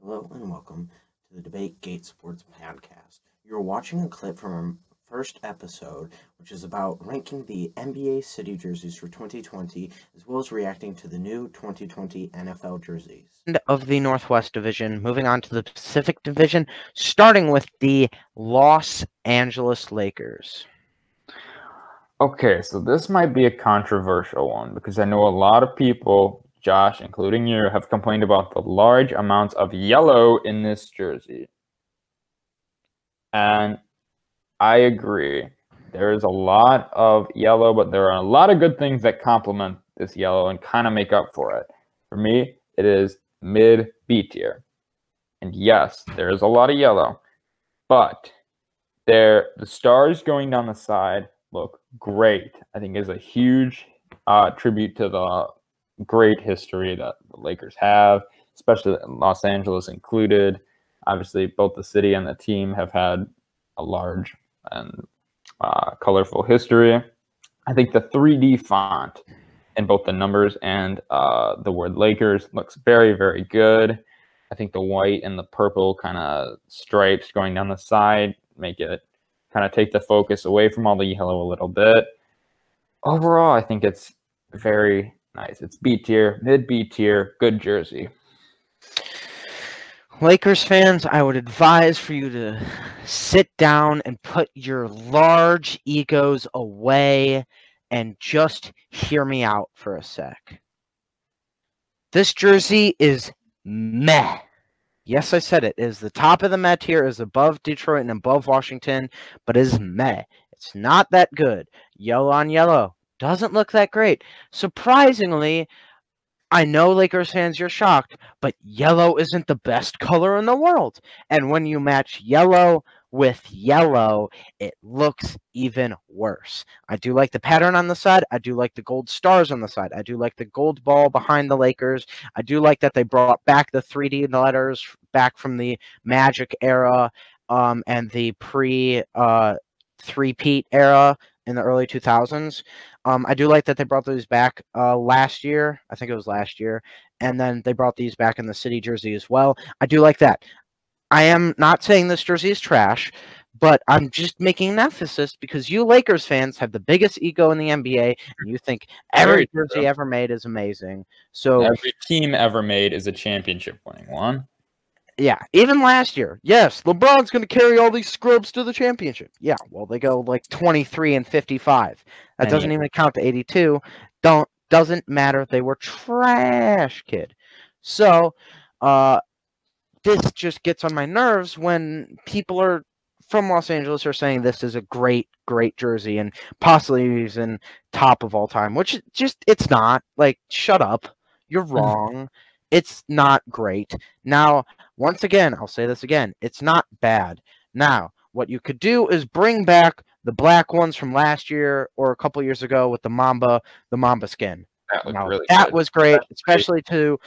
Hello and welcome to the Debate Gate Sports Podcast. You're watching a clip from our first episode, which is about ranking the NBA City jerseys for 2020, as well as reacting to the new 2020 NFL jerseys. Of the Northwest Division, moving on to the Pacific Division, starting with the Los Angeles Lakers. Okay, so this might be a controversial one because I know a lot of people, Josh, including you, have complained about the large amounts of yellow in this jersey. And I agree. There is a lot of yellow, but there are a lot of good things that complement this yellow and kind of make up for it. For me, it is mid B tier. And yes, there is a lot of yellow, but the stars going down the side look great. I think is a huge tribute to the great history that the Lakers have, especially Los Angeles included. Obviously, both the city and the team have had a large and colorful history. I think the 3D font in both the numbers and the word Lakers looks very, very good. I think the white and the purple kind of stripes going down the side make it kind of take the focus away from all the yellow a little bit. Overall, I think it's very nice. It's B tier, mid B tier, good jersey. Lakers fans, I would advise for you to sit down and put your large egos away and just hear me out for a sec. This jersey is meh. Yes, I said it. It is the top of the meh tier, is above Detroit and above Washington, but it is meh. It's not that good. Yellow on yellow doesn't look that great. Surprisingly, I know Lakers fans, you're shocked, but yellow isn't the best color in the world. And when you match yellow with yellow, it looks even worse. I do like the pattern on the side. I do like the gold stars on the side. I do like the gold ball behind the Lakers. I do like that they brought back the 3D letters back from the Magic era and the pre-three-peat era in the early 2000s. I do like that they brought those back last year. I think it was last year. And then they brought these back in the city jersey as well. I do like that. I am not saying this jersey is trash, but I'm just making an emphasis because you Lakers fans have the biggest ego in the NBA, and you think every jersey ever made is amazing. So every team ever made is a championship winning one. Yeah, even last year. Yes, LeBron's going to carry all these scrubs to the championship. Yeah, well, they go like 23-55. That doesn't even count to 82. Doesn't matter. They were trash, kid. So, this just gets on my nerves when people are from Los Angeles are saying this is a great, great jersey and possibly even top of all time, which just it's not. Like, shut up. You're wrong. It's not great. Now, once again, I'll say this again. It's not bad. Now, what you could do is bring back the black ones from last year or a couple years ago with the Mamba skin. That was great, especially to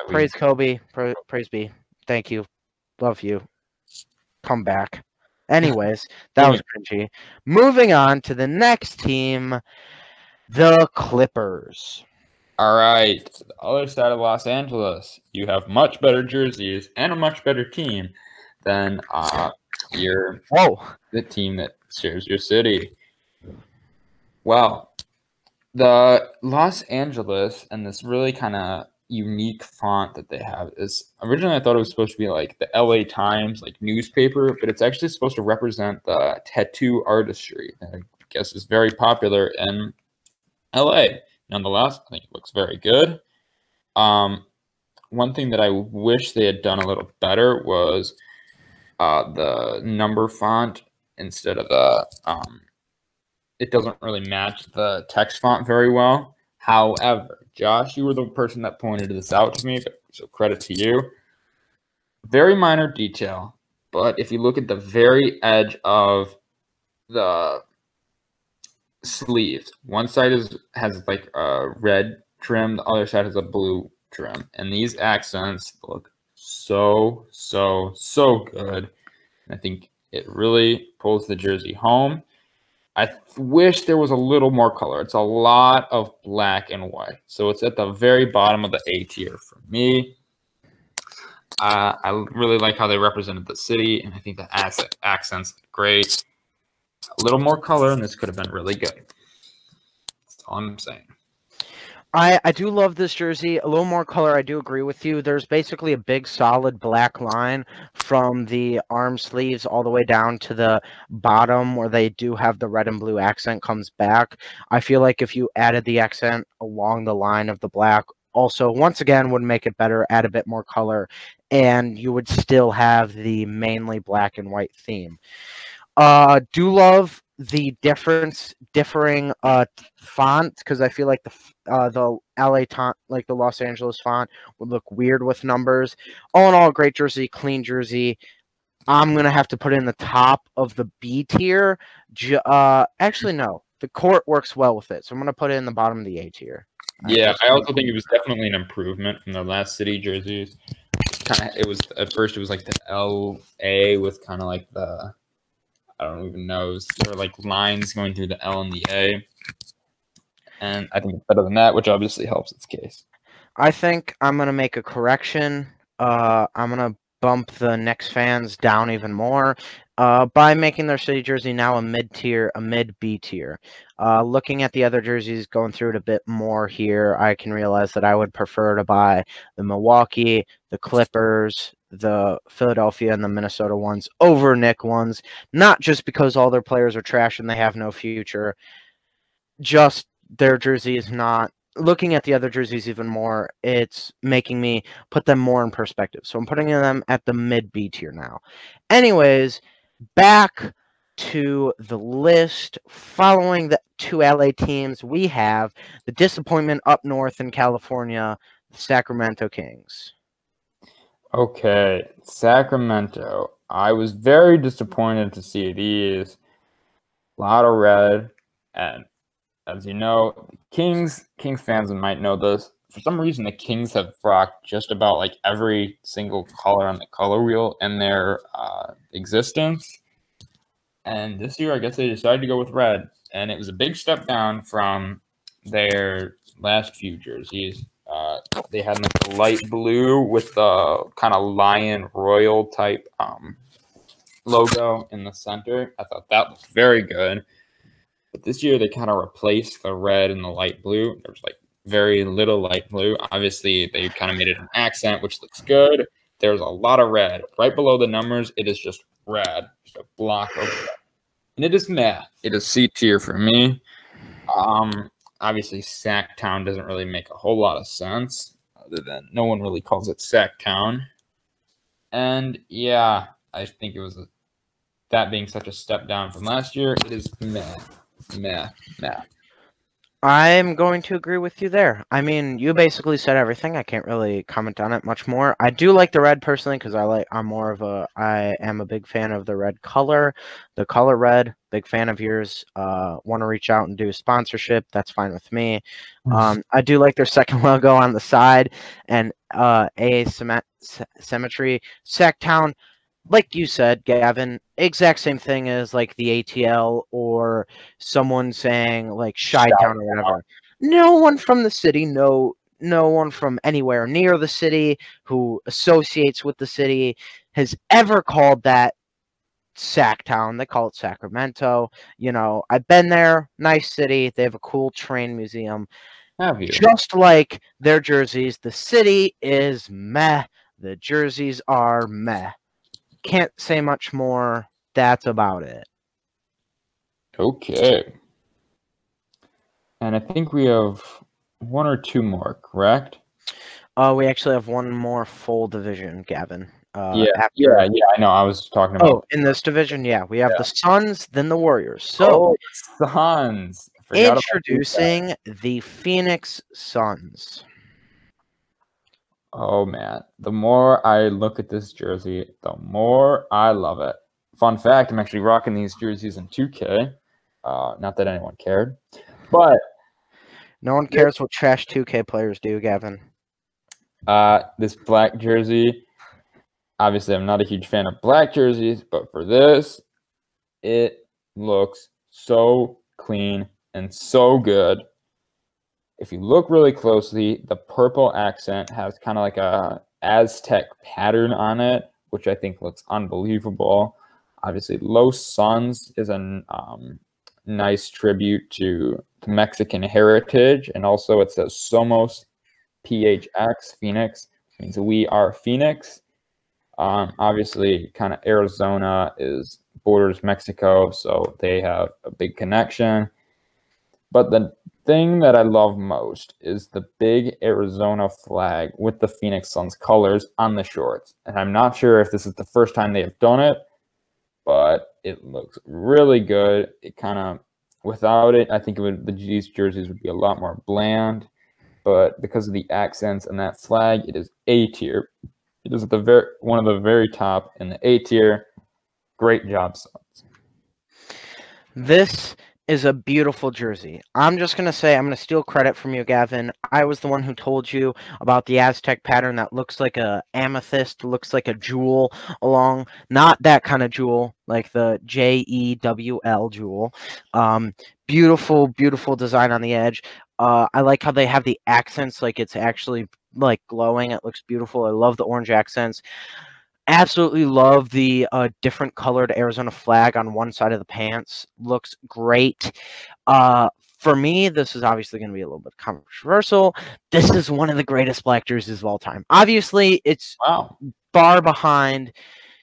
praise Kobe. Praise be. Thank you. Love you. Come back. Anyways, that was cringy. Moving on to the next team, the Clippers. All right, to the other side of Los Angeles, you have much better jerseys and a much better team than the team that shares your city. Well, the Los Angeles and this really kind of unique font that they have is originally I thought it was supposed to be like the LA Times like newspaper, but it's actually supposed to represent the tattoo artistry that I guess is very popular in LA. Nonetheless, I think it looks very good. One thing that I wish they had done a little better was the number font instead of the it doesn't really match the text font very well. However, Josh, you were the person that pointed this out to me, so credit to you. Very minor detail, but if you look at the very edge of the sleeves, one side has like a red trim, the other side has a blue trim, and these accents look so good. I think it really pulls the jersey home. I wish there was a little more color. It's a lot of black and white, so it's at the very bottom of the A tier for me. I really like how they represented the city, and I think the accent's great. A little more color, and this could have been really good. That's all I'm saying. I do love this jersey. A little more color, I do agree with you. There's basically a big solid black line from the arm sleeves all the way down to the bottom where they do have the red and blue accent comes back. I feel like if you added the accent along the line of the black, also once again would make it better, add a bit more color, and you would still have the mainly black and white theme. Do love the differing font, because I feel like the LA like the Los Angeles font would look weird with numbers. All in all, great jersey, clean jersey. I'm gonna have to put it in the top of the B tier. Actually no, the court works well with it, so I'm gonna put it in the bottom of the A tier. Yeah, I also think it was definitely an improvement from the last city jerseys. It was at first it was like the LA with kind of like the, I don't even know, there were like lines going through the L and the A. And I think it's better than that, which obviously helps its case. I think I'm going to make a correction. I'm going to bump the Knicks fans down even more by making their city jersey now a mid-tier, a mid-B tier. Looking at the other jerseys, going through it a bit more here, I can realize that I would prefer to buy the Milwaukee, the Clippers, the Philadelphia, and the Minnesota ones over Knick ones. Not just because all their players are trash and they have no future. Just their jersey is not. Looking at the other jerseys even more, it's making me put them more in perspective. So I'm putting them at the mid-B tier now. Anyways, back to the list. Following the two LA teams, we have the disappointment up north in California, the Sacramento Kings. Okay, Sacramento. I was very disappointed to see these. A lot of red, and as you know, Kings fans might know this. For some reason, the Kings have rocked just about like every single color on the color wheel in their existence. And this year, I guess they decided to go with red, and it was a big step down from their last few jerseys. They had like the light blue with the kind of lion royal type logo in the center. I thought that looked very good. But this year, they kind of replaced the red and the light blue. There was like very little light blue. Obviously, they kind of made it an accent, which looks good. There's a lot of red. Right below the numbers, it is just red. Just a block of red. And it is meh. It is C tier for me. Obviously, Sacktown doesn't really make a whole lot of sense, other than no one really calls it Sacktown. And yeah, I think it was that being such a step down from last year, it is meh. I'm going to agree with you there. I mean, you basically said everything. I can't really comment on it much more. I do like the red personally because I am a big fan of the red color. The color red, big fan of yours. Want to reach out and do a sponsorship, that's fine with me. I do like their second logo on the side and symmetry. Sacktown, like you said, Gavin, exact same thing as like the ATL or someone saying like Chi-Town or whatever. No one from the city, no one from anywhere near the city who associates with the city has ever called that Sacktown. They call it Sacramento. You know, I've been there. Nice city. They have a cool train museum. Have you? Just like their jerseys, the city is meh. The jerseys are meh. Can't say much more. That's about it. Okay. And I think we have one or two more, correct? We actually have one more full division, Gavin. Yeah, I know. I was talking about. Oh, in this division, yeah, we have the Suns, then the Warriors. So, Suns. introducing the Phoenix Suns. Oh man, the more I look at this jersey, the more I love it. Fun fact, I'm actually rocking these jerseys in 2K. Not that anyone cared, but no one cares what trash 2K players do, Gavin. This black jersey, obviously I'm not a huge fan of black jerseys, but for this, it looks so clean and so good. If you look really closely, the purple accent has kind of like a Aztec pattern on it, which I think looks unbelievable. Obviously, Los Suns is a nice tribute to Mexican heritage, and also it says Somos PHX, Phoenix, means we are Phoenix. Obviously, kind of Arizona borders Mexico, so they have a big connection. But the thing that I love most is the big Arizona flag with the Phoenix Suns colors on the shorts. And I'm not sure if this is the first time they have done it, but it looks really good. It kind of, without it, I think these jerseys would be a lot more bland. But because of the accents and that flag, it is A tier. It is at one of the very top in the A tier. Great job, Suns. This is a beautiful jersey. I'm just going to say, I'm going to steal credit from you, Gavin. I was the one who told you about the Aztec pattern that looks like a amethyst, looks like a jewel along, not that kind of jewel, like the JEWL jewel. Beautiful, beautiful design on the edge. I like how they have the accents, like it's actually like glowing. It looks beautiful. I love the orange accents. Absolutely love the different colored Arizona flag on one side of the pants. Looks great. For me, this is obviously going to be a little bit controversial. This is one of the greatest black jerseys of all time. Obviously, it's far behind.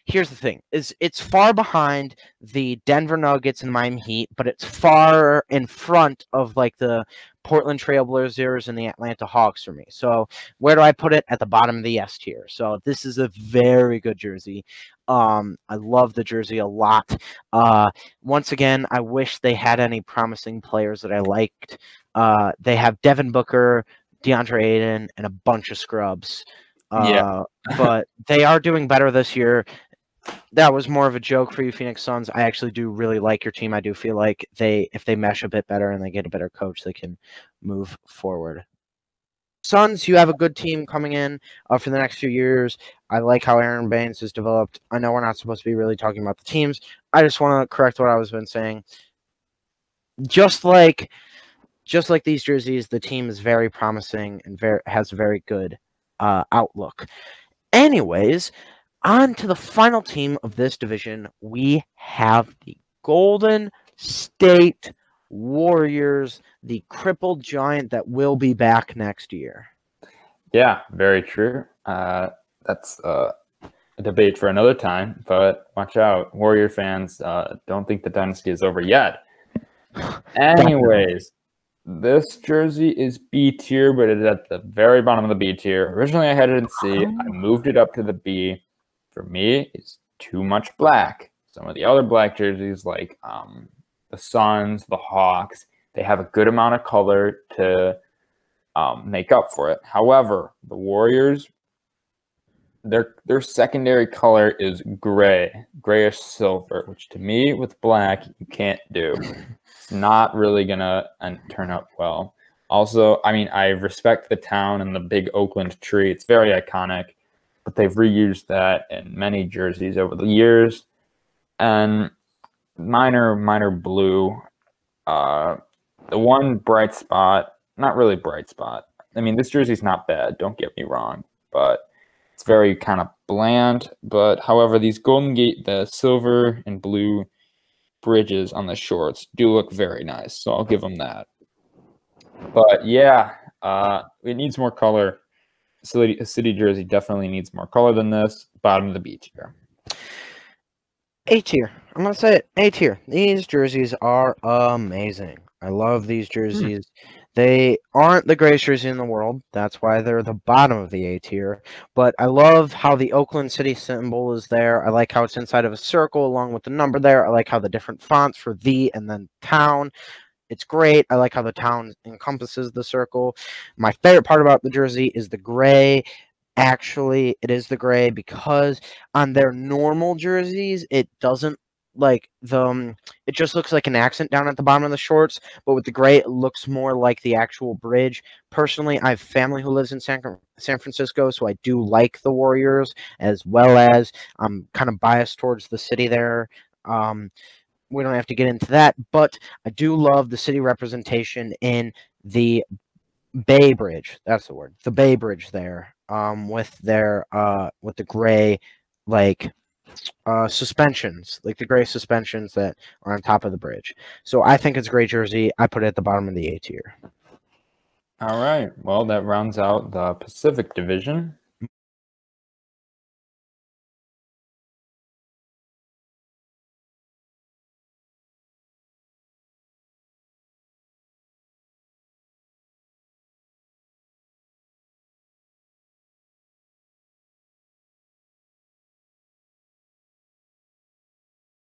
Here's the thing: it's far behind the Denver Nuggets and Miami Heat, but it's far in front of like the Portland Trailblazers and the Atlanta Hawks for me. So where do I put it? At the bottom of the S tier. So this is a very good jersey. I love the jersey a lot. Once again, I wish they had any promising players that I liked. They have Devin Booker, DeAndre Ayton, and a bunch of scrubs. But they are doing better this year. That was more of a joke for you, Phoenix Suns. I actually do really like your team. I do feel like if they mesh a bit better and they get a better coach, they can move forward. Suns, you have a good team coming in for the next few years. I like how Aaron Baines has developed. I know we're not supposed to be really talking about the teams. I just want to correct what I was been saying. Just like these jerseys, the team is very promising and has a very good outlook. Anyways, on to the final team of this division. We have the Golden State Warriors, the crippled giant that will be back next year. Yeah, very true. That's a debate for another time, but watch out. Warrior fans, don't think the dynasty is over yet. Anyways, this jersey is B tier, but it is at the very bottom of the B tier. Originally, I had it in C. I moved it up to the B. For me, it's too much black. Some of the other black jerseys, like the Suns, the Hawks, they have a good amount of color to make up for it. However, the Warriors, their secondary color is grayish silver, which to me, with black, you can't do. It's not really gonna turn out well. Also, I mean, I respect the town and the big Oakland tree. It's very iconic. But they've reused that in many jerseys over the years. And minor blue. The one bright spot, not really bright spot. I mean, this jersey's not bad, don't get me wrong. But it's very kind of bland. But however, these the silver and blue bridges on the shorts do look very nice. So I'll give them that. But yeah, it needs more color. City jersey definitely needs more color than this. Bottom of the B tier. A tier. I'm going to say it. A tier. These jerseys are amazing. I love these jerseys. They aren't the greatest jersey in the world. That's why they're the bottom of the A tier. But I love how the Oakland City symbol is there. I like how it's inside of a circle along with the number there. I like how the different fonts for the and then town. It's great. I like how the town encompasses the circle. My favorite part about the jersey is the gray. Actually, it is the gray because on their normal jerseys, it doesn't like it just looks like an accent down at the bottom of the shorts, but with the gray, it looks more like the actual bridge. Personally, I have family who lives in San Francisco, so I do like the Warriors, as well as I'm kind of biased towards the city there. We don't have to get into that, but I do love the city representation in the Bay Bridge. That's the word. The Bay Bridge there. with the gray like suspensions, like the gray suspensions that are on top of the bridge. So I think it's a great jersey. I put it at the bottom of the A tier. All right. Well, that rounds out the Pacific Division.